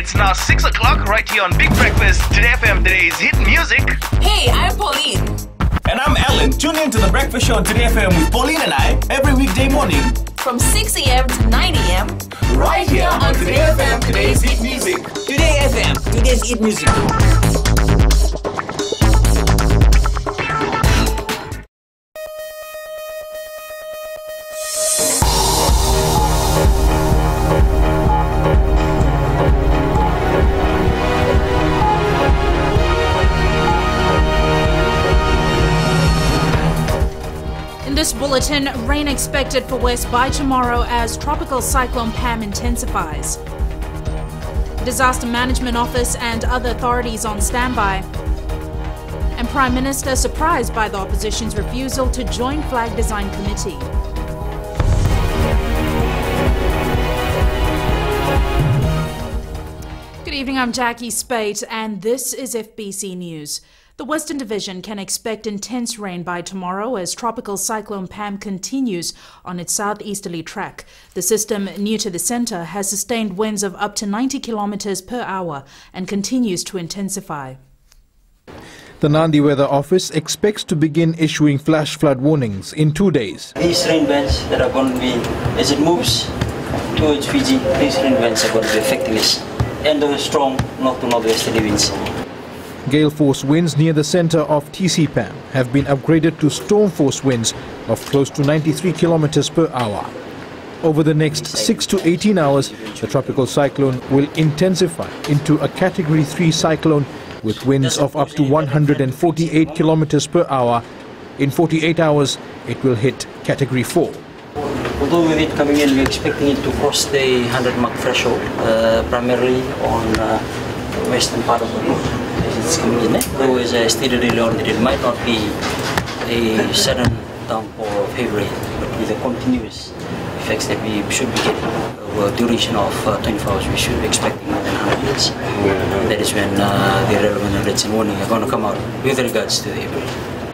It's now 6 o'clock right here on Big Breakfast. Today FM, today's hit music. Hey, I'm Pauline. And I'm Alan. Tune in to The Breakfast Show on Today FM with Pauline and I every weekday morning. From 6 a.m. to 9 a.m. Right here on Today FM, today's hit music. Today FM, today's hit music. In this bulletin, rain expected for West by tomorrow as tropical cyclone Pam intensifies. Disaster Management Office and other authorities on standby. And Prime Minister surprised by the opposition's refusal to join flag design committee. Good evening, I'm Jackie Spate and this is FBC News. The Western Division can expect intense rain by tomorrow as tropical cyclone Pam continues on its southeasterly track. The system near to the centre has sustained winds of up to 90 kilometres per hour and continues to intensify. The Nandi Weather Office expects to begin issuing flash flood warnings in 2 days. These rain bands that are going to be, as it moves towards Fiji, these rain bands are going to be affecting us, and the strong north to northwesterly winds. Gale force winds near the centre of TC-Pam have been upgraded to storm force winds of close to 93 kilometres per hour. Over the next 6 to 18 hours, the tropical cyclone will intensify into a Category 3 cyclone with winds of up to 148 kilometres per hour. In 48 hours, it will hit Category 4. Although with it coming in, we're expecting it to cross the 100 mark threshold, primarily on the western part of the road. It's coming in, though as I stated earlier on, it might not be a sudden downpour of heavy rain, but with the continuous effects that we should be getting over a duration of 24 hours, we should be expecting more than 100 minutes. That is when the relevant alerts and warning are going to come out with regards to the heavy rain.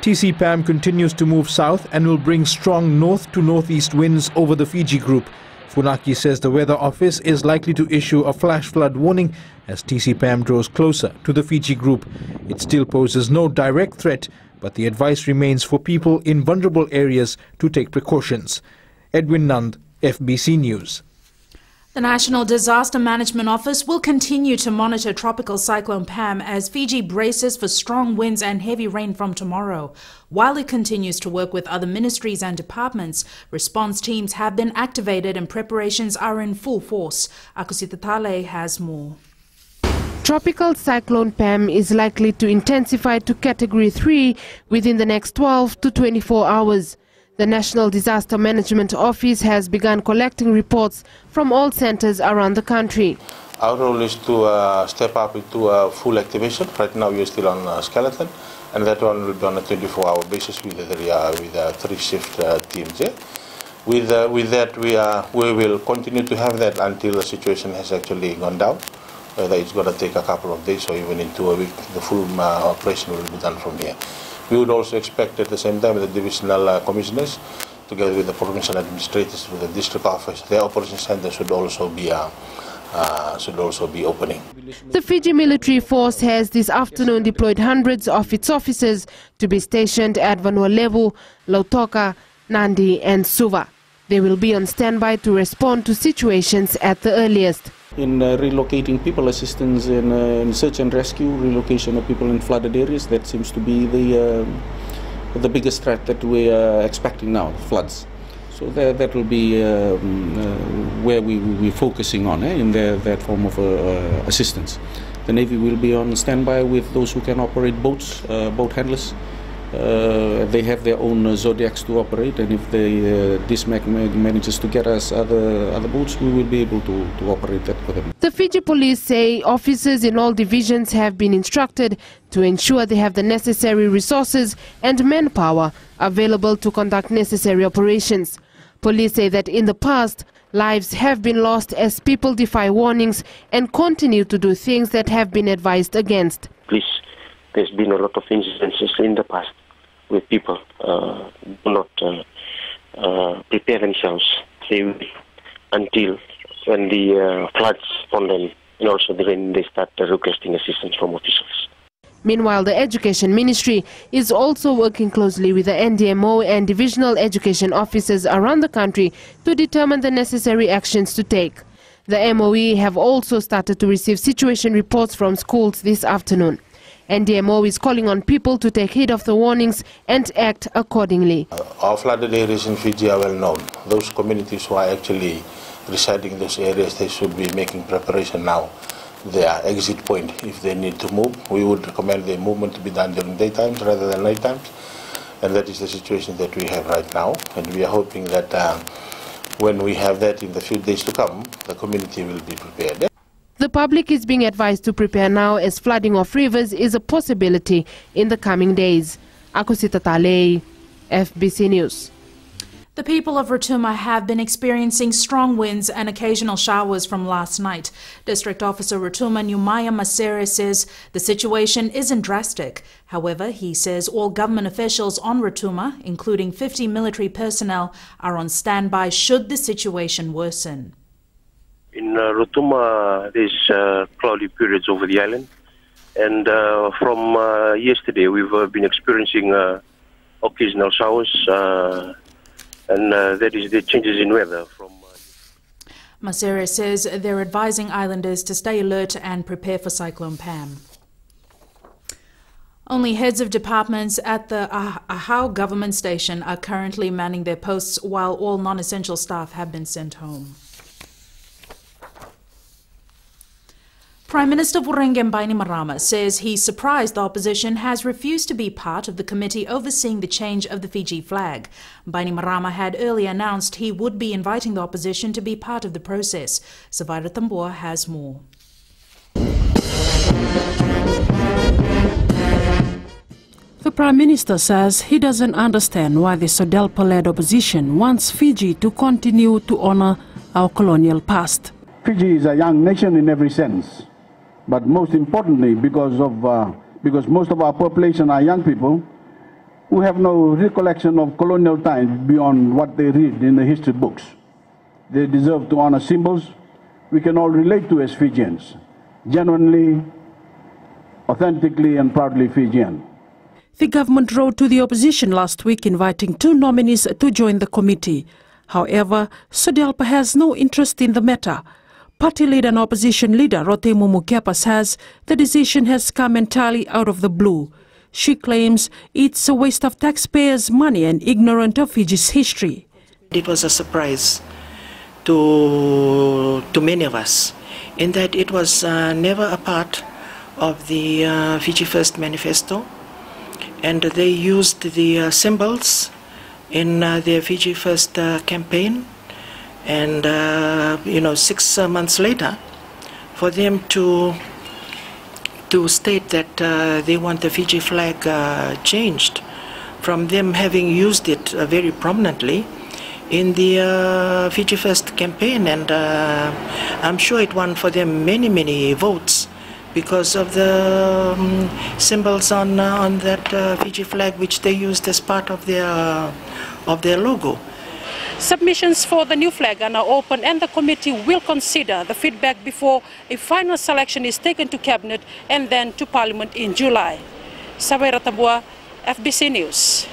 TC-Pam continues to move south and will bring strong north to northeast winds over the Fiji group. Funaki says the Weather Office is likely to issue a flash flood warning as TC-Pam draws closer to the Fiji group. It still poses no direct threat, but the advice remains for people in vulnerable areas to take precautions. Edwin Nand, FBC News. The National Disaster Management Office will continue to monitor Tropical Cyclone Pam as Fiji braces for strong winds and heavy rain from tomorrow. While it continues to work with other ministries and departments, response teams have been activated and preparations are in full force. Akusita Tale has more. Tropical Cyclone Pam is likely to intensify to Category 3 within the next 12 to 24 hours. The National Disaster Management Office has begun collecting reports from all centres around the country. Our role is to step up into full activation. Right now we are still on skeleton, and that one will be on a 24-hour basis with a 3-shift teams. Yeah? With that we will continue to have that until the situation has actually gone down. Whether it's going to take a couple of days or even into a week, the full operation will be done from here. We would also expect at the same time the divisional commissioners, together with the provincial administrators with the district office, their operation centre should also be opening. The Fiji military force has this afternoon deployed hundreds of its officers to be stationed at Vanuatu, Lautoka, Nandi and Suva. They will be on standby to respond to situations at the earliest. In relocating people, assistance in search and rescue, relocation of people in flooded areas, that seems to be the biggest threat that we are expecting now, floods. So that will be where we're focusing on in that form of assistance. The Navy will be on standby with those who can operate boats, boat handlers. They have their own zodiacs to operate, and if this manages to get us other boats, we will be able to operate that for them. The Fiji police say officers in all divisions have been instructed to ensure they have the necessary resources and manpower available to conduct necessary operations. Police say that in the past, lives have been lost as people defy warnings and continue to do things that have been advised against. Please, there's been a lot of incidences in the past with people do not prepare themselves. They wait until when the floods on them and also then they start requesting assistance from officials. Meanwhile, the Education Ministry is also working closely with the NDMO and divisional education officers around the country to determine the necessary actions to take. The MOE have also started to receive situation reports from schools this afternoon. NDMO is calling on people to take heed of the warnings and act accordingly. Our flooded areas in Fiji are well known. Those communities who are actually residing in those areas, they should be making preparation now. Their exit point, if they need to move, we would recommend the movement to be done during daytimes rather than night times. And that is the situation that we have right now. And we are hoping that when we have that in the few days to come, the community will be prepared. The public is being advised to prepare now as flooding of rivers is a possibility in the coming days. Akusita Talei, FBC News. The people of Rotuma have been experiencing strong winds and occasional showers from last night. District Officer Rotuma Nyumaya Masere says the situation isn't drastic. However, he says all government officials on Rotuma, including 50 military personnel, are on standby should the situation worsen. In Rotuma, there's cloudy periods over the island. And from yesterday, we've been experiencing occasional showers. And that is the changes in weather. Masere says they're advising islanders to stay alert and prepare for Cyclone Pam. Only heads of departments at the Ahau government station are currently manning their posts while all non-essential staff have been sent home. Prime Minister Vurenge Bainimarama says he's surprised the opposition has refused to be part of the committee overseeing the change of the Fiji flag. Bainimarama had earlier announced he would be inviting the opposition to be part of the process. Savaira Tambua has more. The Prime Minister says he doesn't understand why the SODELPA-led opposition wants Fiji to continue to honor our colonial past. Fiji is a young nation in every sense. But most importantly, because most of our population are young people who have no recollection of colonial times beyond what they read in the history books. They deserve to honor symbols we can all relate to as Fijians, genuinely, authentically and proudly Fijian. The government wrote to the opposition last week inviting 2 nominees to join the committee. However, SODELPA has no interest in the matter. Party leader and opposition leader Rotemu Mukepa says the decision has come entirely out of the blue. She claims it's a waste of taxpayers' money and ignorant of Fiji's history. It was a surprise to many of us in that it was never a part of the Fiji First Manifesto, and they used the symbols in their Fiji First campaign. And 6 months later, for them to state that they want the Fiji flag changed, from them having used it very prominently in the Fiji First campaign, and I'm sure it won for them many votes because of the symbols on that Fiji flag, which they used as part of their logo. Submissions for the new flag are now open, and the committee will consider the feedback before a final selection is taken to Cabinet and then to Parliament in July. Savaira Tambua, FBC News.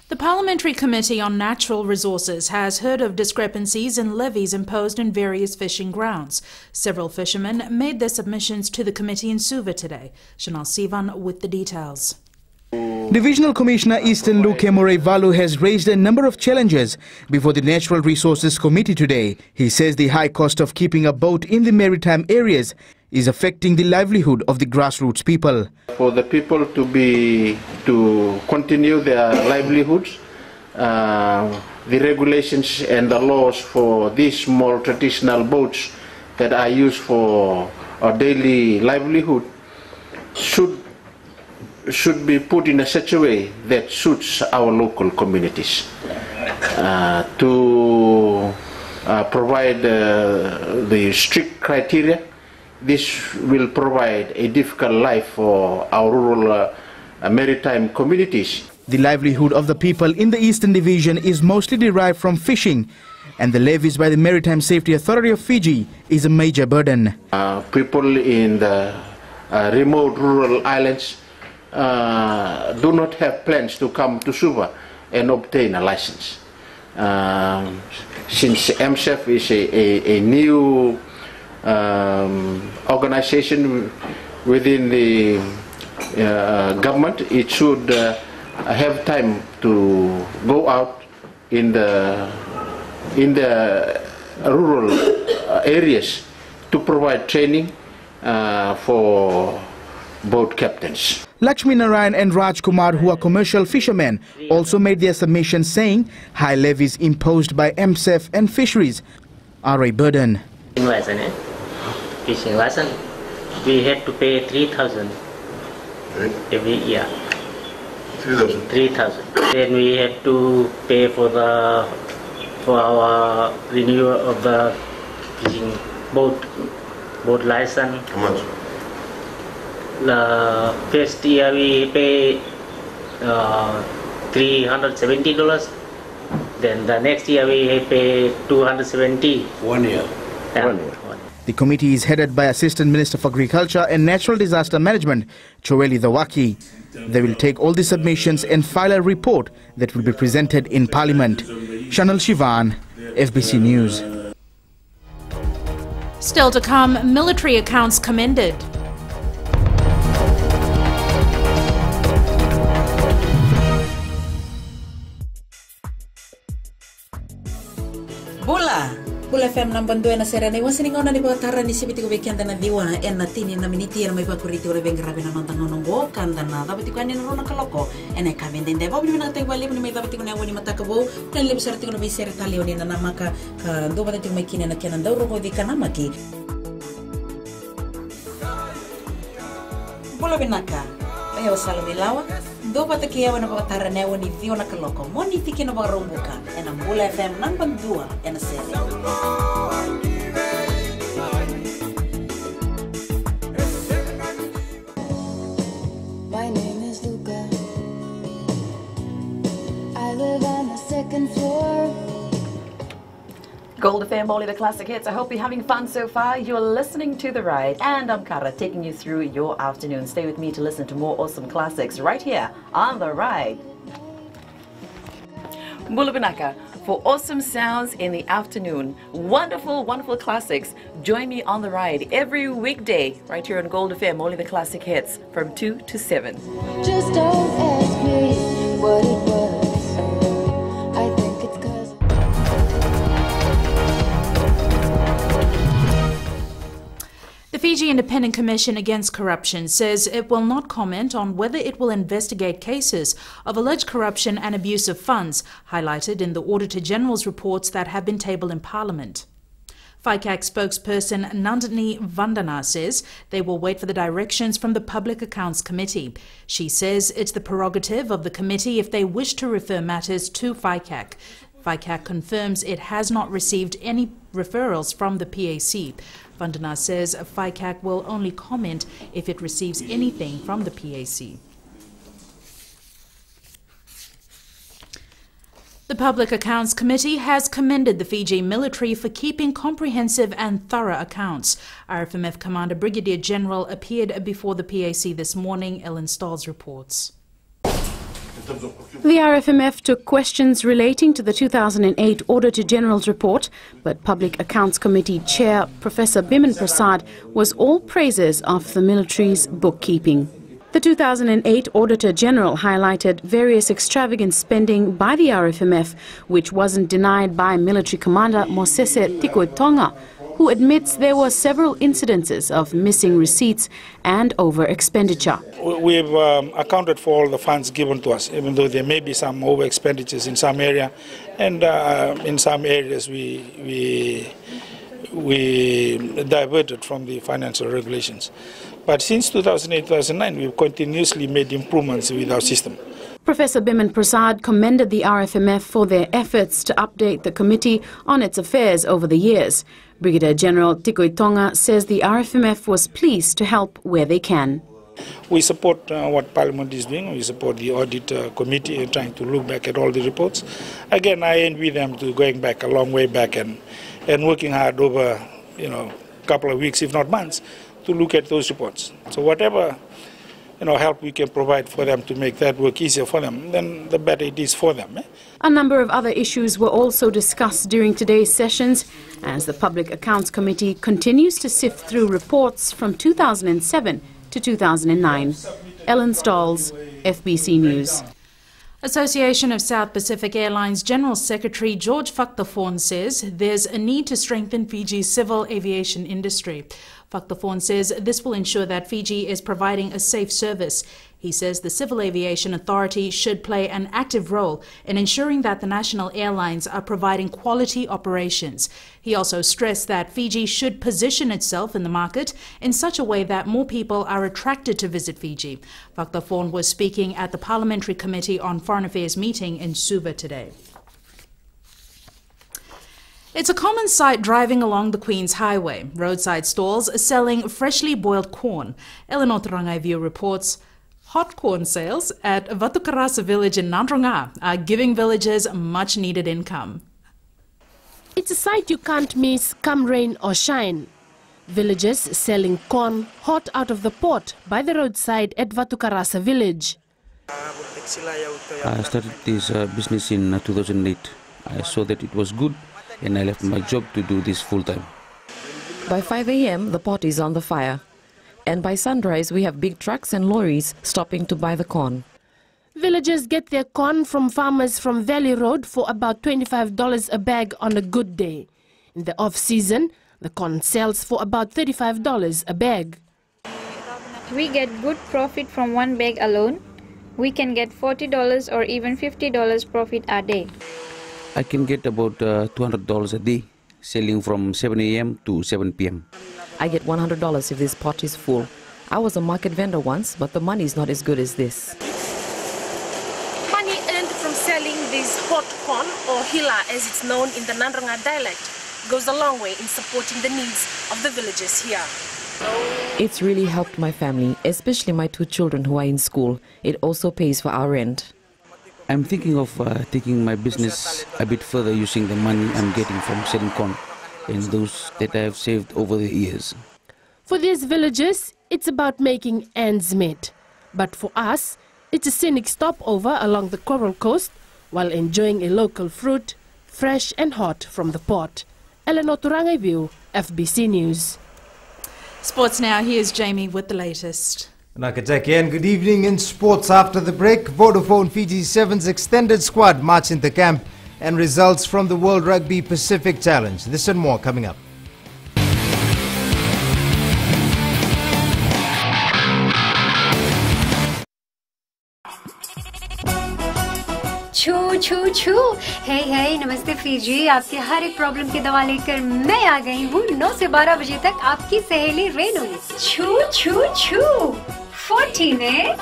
The Parliamentary Committee on Natural Resources has heard of discrepancies in levies imposed in various fishing grounds. Several fishermen made their submissions to the committee in Suva today. Chanel Sivan with the details. Divisional Commissioner Eastern Lukemore Valu has raised a number of challenges before the Natural Resources Committee today. He says the high cost of keeping a boat in the maritime areas is affecting the livelihood of the grassroots people. For the people to continue their livelihoods, the regulations and the laws for these small traditional boats that are used for our daily livelihood should be put in such a way that suits our local communities. To provide the strict criteria, this will provide a difficult life for our rural maritime communities. The livelihood of the people in the Eastern Division is mostly derived from fishing. and the levies by the Maritime Safety Authority of Fiji is a major burden. People in the remote rural islands do not have plans to come to Suva and obtain a license. Since MSF is a new organization within the government, it should have time to go out in the rural areas to provide training for boat captains. Lakshmi Narayan and Raj Kumar, who are commercial fishermen, also made their submission, saying high levies imposed by MSF and fisheries are a burden. Fishing license, we have to pay 3,000 every year. 3,000. Then we have to pay for our renewal of the fishing boat license. How much? The first year we pay $370. Then the next year we pay $270. 1 year. Yeah. 1 year. The committee is headed by Assistant Minister for Agriculture and Natural Disaster Management, Choeli Dawaki. They will take all the submissions and file a report that will be presented in Parliament. Chanel Shivan, FBC News. Still to come, military accounts commended. Bula FM number 2 na serena iwan siningaw na ni Batara ni Sibiti ko weekend na diwa en na tini na miniti na may pakuriti ora beng grabe na nang nongo kanda na dapat ko ani na kaloko en ay kamen din debo ni na tay bali ni may dapat ko na wani matakabo kan lib sarti ko na biser talio ni na maka do batat ko may kinen na kenan daw ro di kanamaki Bula binaka ayo salamilawa do batat ko yawan na Batara na wani dio na kaloko moni tiki na barumbuka en ang Bula FM number 2 en na serena My name is Luca. I live on the second floor. Gold FM, only the classic hits. I hope you're having fun so far. You're listening to The Ride, and I'm Kara, taking you through your afternoon. Stay with me to listen to more awesome classics right here on The Ride. Bulabinaka, for awesome sounds in the afternoon. Wonderful, wonderful classics. Join me on The Ride every weekday right here on Gold FM, only the classic hits from 2 to 7. Just don't ask me what it was. I think it's 'cause The Fiji Independent Commission Against Corruption says it will not comment on whether it will investigate cases of alleged corruption and abuse of funds highlighted in the Auditor General's reports that have been tabled in Parliament. FICAC spokesperson Nandini Vandana says they will wait for the directions from the Public Accounts Committee. She says it's the prerogative of the committee if they wish to refer matters to FICAC. FICAC confirms it has not received any referrals from the PAC. Vandana says FICAC will only comment if it receives anything from the PAC. The Public Accounts Committee has commended the Fiji military for keeping comprehensive and thorough accounts. RFMF Commander Brigadier General appeared before the PAC this morning. Ellen Stahls reports. The RFMF took questions relating to the 2008 Auditor General's report, but Public Accounts Committee Chair Professor Biman Prasad was all praises of the military's bookkeeping. The 2008 Auditor General highlighted various extravagant spending by the RFMF, which wasn't denied by Military Commander Mosese Tikoitonga, who admits there were several incidences of missing receipts and over-expenditure. We've accounted for all the funds given to us, even though there may be some over-expenditures in some area, and in some areas we diverted from the financial regulations. But since 2008-2009, we've continuously made improvements with our system. Professor Biman Prasad commended the RFMF for their efforts to update the committee on its affairs over the years. Brigadier General Tikoitonga says the RFMF was pleased to help where they can. We support what Parliament is doing. We support the audit committee in trying to look back at all the reports. Again, I envy them to going back a long way back and working hard over, a couple of weeks, if not months, to look at those reports. So whatever, help we can provide for them to make that work easier for them, then the better it is for them. A number of other issues were also discussed during today's sessions as the Public Accounts Committee continues to sift through reports from 2007 to 2009. Ellen Stalls, FBC News. Association of South Pacific Airlines General Secretary George Faktaforn says there's a need to strengthen Fiji's civil aviation industry. Faktaforn says this will ensure that Fiji is providing a safe service. He says the Civil Aviation Authority should play an active role in ensuring that the national airlines are providing quality operations. He also stressed that Fiji should position itself in the market in such a way that more people are attracted to visit Fiji. Faktaforn was speaking at the Parliamentary Committee on Foreign Affairs meeting in Suva today. It's a common sight driving along the Queen's Highway. Roadside stalls selling freshly boiled corn. Eleanor Turangaiviu reports hot corn sales at Vatukarasa village in Nandronga are giving villagers much needed income. It's a sight you can't miss come rain or shine. Villagers selling corn hot out of the pot by the roadside at Vatukarasa village. I started this business in 2008. I saw that it was good and I left my job to do this full time. By 5 a.m. the pot is on the fire. And by sunrise we have big trucks and lorries stopping to buy the corn. Villagers get their corn from farmers from Valley Road for about $25 a bag on a good day. In the off-season, the corn sells for about $35 a bag. We get good profit from one bag alone. We can get $40 or even $50 profit a day. I can get about $200 a day, selling from 7 a.m. to 7 p.m. I get $100 if this pot is full. I was a market vendor once, but the money is not as good as this. Money earned from selling this hot corn, or hila as it's known in the Nandronga dialect, goes a long way in supporting the needs of the villagers here. It's really helped my family, especially my 2 children who are in school. It also pays for our rent. I'm thinking of taking my business a bit further using the money I'm getting from selling corn and those that I have saved over the years. For these villagers, it's about making ends meet. But for us, it's a scenic stopover along the Coral Coast while enjoying a local fruit, fresh and hot from the pot. Eleanor Turangaiviu, FBC News. Sports now, here's Jamie with the latest. Nakataki and good evening in sports. After the break, Vodafone Fiji 7's extended squad march into camp and results from the World Rugby Pacific Challenge. This and more coming up. छू छू छू हे हे नमस्ते Fiji, आपके हर एक problem की दवा लेकर मैं आ गई हूँ 9 से 12 बजे तक आपकी सहेली रेनू। छू छू छू 40 में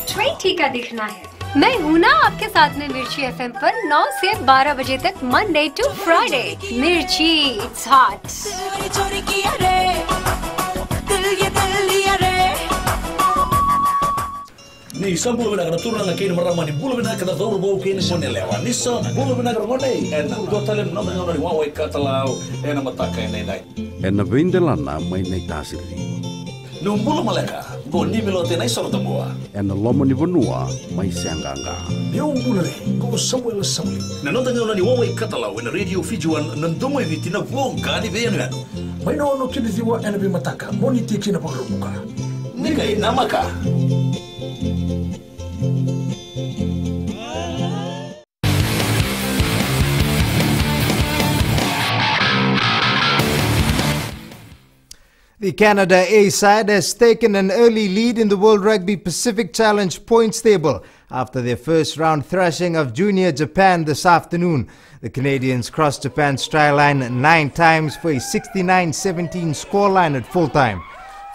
20 का दिखना है। मैं हूँ ना आपके साथ में मिर्ची एफएम पर 9 से 12 बजे तक मंडे टू फ्राइडे। मिर्ची it's hot. Ni sa bulu bina kana turna na kini marama ni bulu bina kana dor bo kini mone lewa ni sa bulu bina kana mone en do talem no ngana ni wawe katalau en mataka nei nai en vindelana mai nei tasiri no bulu maleka go ni milote nai sorta boa en lomo ni vonua mai sanganga eu bulu go Samuel Samli na no ngana ni wawe katalau en radio Fijuan nandomo evitina vonga ni venu mai no kini diwa en bi mataka moni tikina pagruka ni kai namaka. The Canada A side has taken an early lead in the World Rugby Pacific Challenge points table after their first round thrashing of junior Japan this afternoon. The Canadians crossed Japan's try line 9 times for a 69-17 scoreline at full time.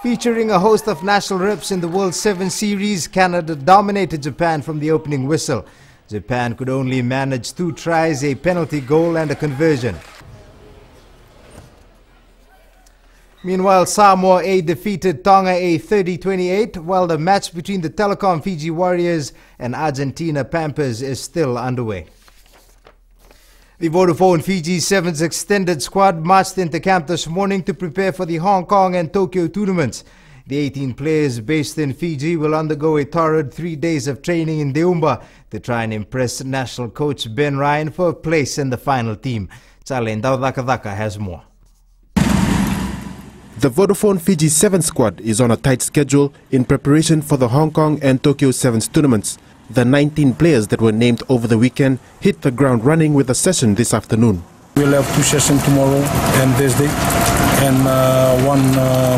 Featuring a host of national reps in the World 7 Series, Canada dominated Japan from the opening whistle. Japan could only manage 2 tries, a penalty goal and a conversion. Meanwhile, Samoa A defeated Tonga A 30-28, while the match between the Telecom Fiji Warriors and Argentina Panthers is still underway. The Vodafone Fiji Sevens extended squad marched into camp this morning to prepare for the Hong Kong and Tokyo tournaments. The 18 players based in Fiji will undergo a torrid 3 days of training in Deumba to try and impress national coach Ben Ryan for a place in the final team. Chale Ndawdakadaka has more. The Vodafone Fiji Sevens squad is on a tight schedule in preparation for the Hong Kong and Tokyo Sevens tournaments. The 19 players that were named over the weekend hit the ground running with a session this afternoon. We'll have 2 sessions tomorrow and Thursday, and one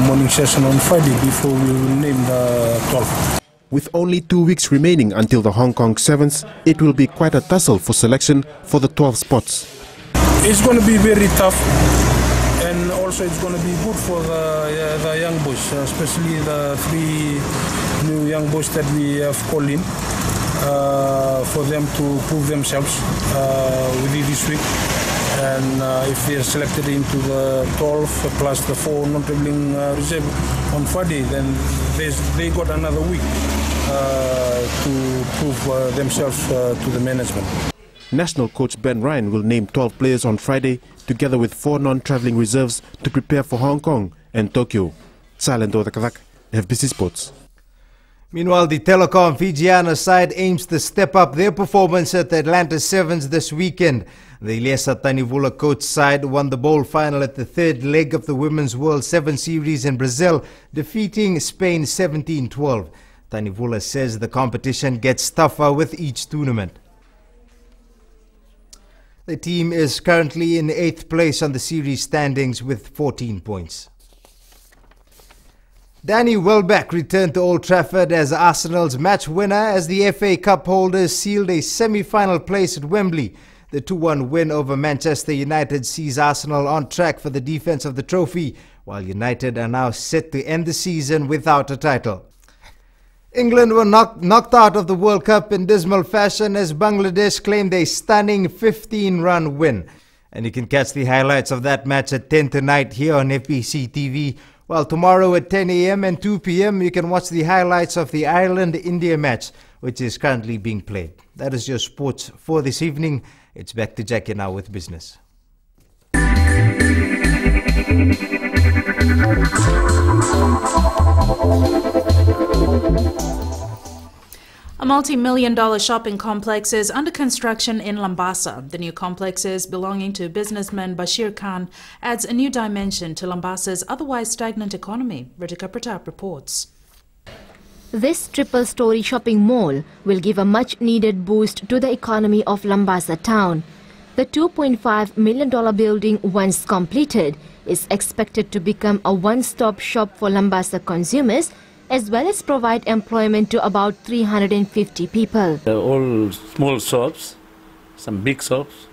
morning session on Friday before we will name the 12. With only 2 weeks remaining until the Hong Kong Sevens, it will be quite a tussle for selection for the 12 spots. It's going to be very tough, and also it's going to be good for the young boys, especially the 3 new young boys that we have called in, for them to prove themselves within this week. And if they are selected into the 12 plus the 4 non-traveling reserve on Friday, then they got another week to prove themselves to the management. National coach Ben Ryan will name 12 players on Friday, together with 4 non-traveling reserves to prepare for Hong Kong and Tokyo. Silent Odakavak, FBC Sports. Meanwhile, the Telecom Fijiana side aims to step up their performance at the Atlanta Sevens this weekend. The Ilesa Tanivula coach side won the bowl final at the 3rd leg of the Women's World 7 Series in Brazil, defeating Spain 17-12. Tanivula says the competition gets tougher with each tournament. The team is currently in 8th place on the series standings with 14 points. Danny Welbeck returned to Old Trafford as Arsenal's match winner as the FA Cup holders sealed a semi-final place at Wembley. The 2-1 win over Manchester United sees Arsenal on track for the defence of the trophy, while United are now set to end the season without a title. England were knocked out of the World Cup in dismal fashion as Bangladesh claimed a stunning 15-run win. And you can catch the highlights of that match at 10 tonight here on FBCTV. While tomorrow at 10 a.m. and 2 p.m. you can watch the highlights of the Ireland-India match, which is currently being played. That is your sports for this evening. It's back to Jackie now with business. A multi-million-dollar shopping complex is under construction in Lambasa. The new complexes, belonging to businessman Bashir Khan, adds a new dimension to Lambasa's otherwise stagnant economy. Ritika Pratap reports. This triple-story shopping mall will give a much-needed boost to the economy of Lambasa town. The $2.5 million building, once completed, is expected to become a one-stop shop for Lambasa consumers, as well as provide employment to about 350 people. All small shops, some big shops,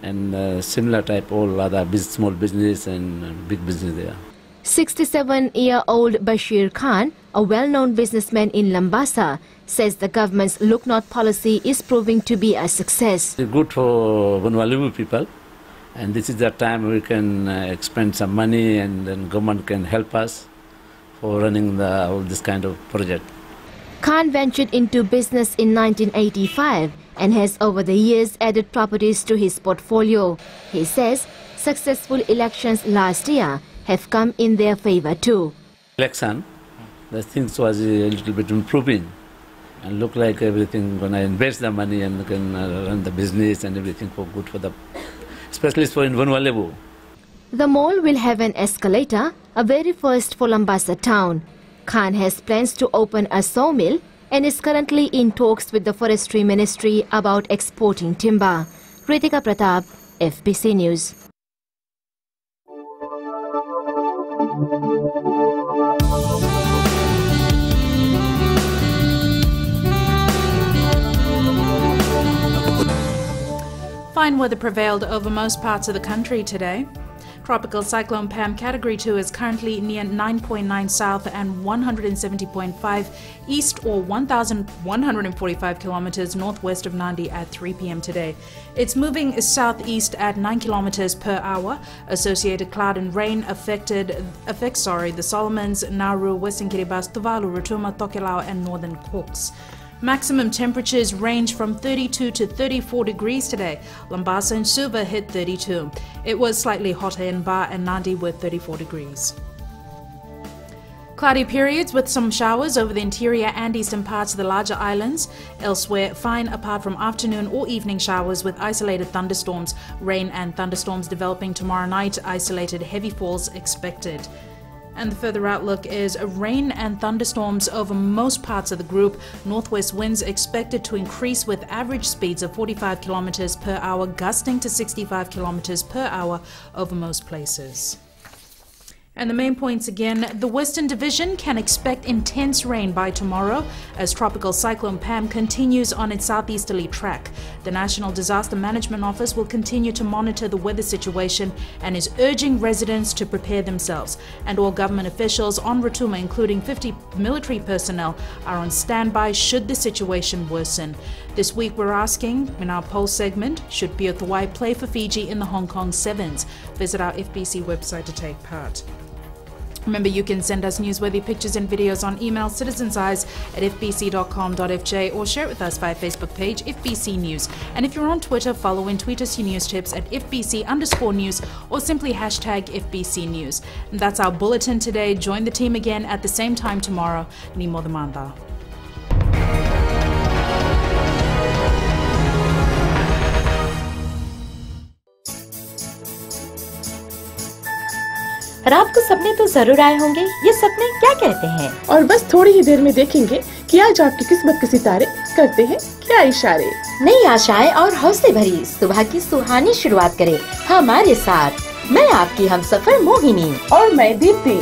and similar type all other small business and big business there. 67-year-old Bashir Khan, a well-known businessman in Lambasa, says the government's Look Not policy is proving to be a success. It's good for vulnerable people, and this is the time we can expend some money, and then government can help us for running all this kind of project. Khan ventured into business in 1985 and has over the years added properties to his portfolio. He says successful elections last year have come in their favor too. Election, the things was a little bit improving, and look like everything gonna invest the money and can run the business and everything for good for the, especially for vulnerable. The mall will have an escalator, a very first for Lambasa town. Khan has plans to open a sawmill and is currently in talks with the Forestry Ministry about exporting timber. Ritika Pratap, FBC News. Fine weather prevailed over most parts of the country today. Tropical Cyclone Pam Category 2 is currently near 9.9 south and 170.5 east or 1,145 kilometers northwest of Nadi at 3 p.m. today. It's moving southeast at 9 kilometers per hour. Associated cloud and rain affects the Solomons, Nauru, Western Kiribati, Tuvalu, Rotuma, Tokelau and Northern Hawks. Maximum temperatures range from 32 to 34 degrees today. Lambasa and Suva hit 32. It was slightly hotter in Ba and Nadi with 34 degrees. Cloudy periods with some showers over the interior and eastern parts of the larger islands. Elsewhere, fine apart from afternoon or evening showers with isolated thunderstorms. Rain and thunderstorms developing tomorrow night. Isolated heavy falls expected. And the further outlook is rain and thunderstorms over most parts of the group. Northwest winds expected to increase with average speeds of 45 kilometers per hour, gusting to 65 kilometers per hour over most places. And the main points again, the Western Division can expect intense rain by tomorrow as Tropical Cyclone Pam continues on its southeasterly track. The National Disaster Management Office will continue to monitor the weather situation and is urging residents to prepare themselves. And all government officials on Rotuma, including 50 military personnel, are on standby should the situation worsen. This week we're asking, in our poll segment, should Piothawai play for Fiji in the Hong Kong Sevens? Visit our FBC website to take part. Remember, you can send us newsworthy pictures and videos on email citizenseyes@fbc.com.fj or share it with us via Facebook page FBC News. And if you're on Twitter, follow and tweet us your news tips at FBC_news or simply hashtag FBC News. And that's our bulletin today. Join the team again at the same time tomorrow. Nimo Damanda. रात को सपने तो जरूर आए होंगे। ये सपने क्या कहते हैं? और बस थोड़ी ही देर में देखेंगे कि आज आपकी किस्मत के सितारे करते हैं क्या इशारे। नई आशाएं और हौसले भरी सुबह की सुहानी शुरुआत करें हमारे साथ। मैं आपकी हमसफर मोहिनी और मैं दीप्ति।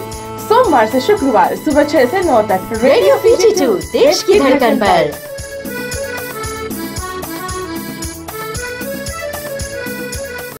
सोमवार से शुक्रवार सुबह 6 से 9 तक रेडियो FBC 2 देश की धड़कन पर।